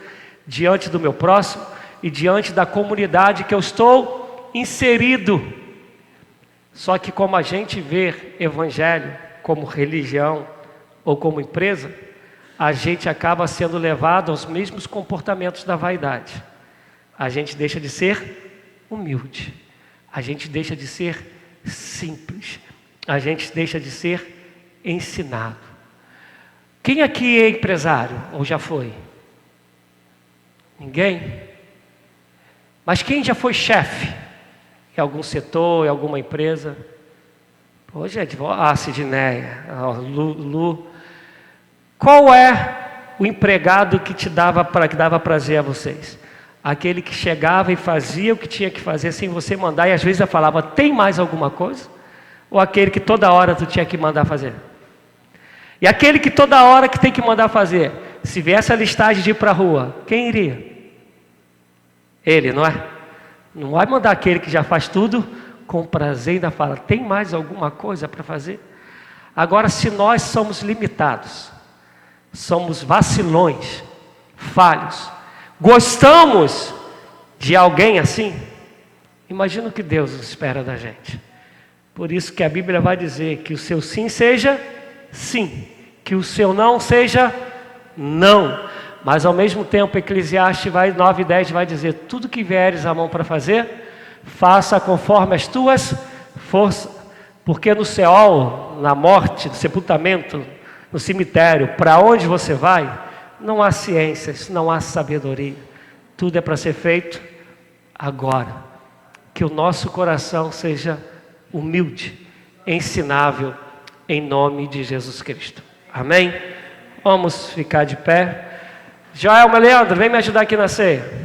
diante do meu próximo e diante da comunidade que eu estou inserido. Só que como a gente vê evangelho como religião ou como empresa, a gente acaba sendo levado aos mesmos comportamentos da vaidade. A gente deixa de ser humilde. A gente deixa de ser simples. A gente deixa de ser ensinado. Quem aqui é empresário ou já foi? Ninguém? Mas quem já foi chefe em algum setor, em alguma empresa? Pô, gente, Sidneia, Lu. Qual é o empregado que dava prazer a vocês? Aquele que chegava e fazia o que tinha que fazer sem você mandar, e às vezes eu falava, tem mais alguma coisa? Ou aquele que toda hora tu tinha que mandar fazer? E aquele que toda hora que tem que mandar fazer, se viesse a listagem de ir para a rua, quem iria? Ele, não é? Não vai mandar aquele que já faz tudo com prazer e ainda fala, tem mais alguma coisa para fazer? Agora, se nós somos limitados, somos vacilões, falhos, gostamos de alguém assim, imagina o que Deus espera da gente. Por isso que a Bíblia vai dizer que o seu sim seja sim, que o seu não seja não. Mas ao mesmo tempo, Eclesiastes 9:10 vai dizer, tudo que vieres à mão para fazer, faça conforme as tuas forças. Porque no Seol, na morte, no sepultamento, no cemitério, para onde você vai, não há ciências, não há sabedoria. Tudo é para ser feito agora. Que o nosso coração seja humilde, ensinável, em nome de Jesus Cristo. Amém? Vamos ficar de pé. Joelma, Leandro, vem me ajudar aqui na ceia.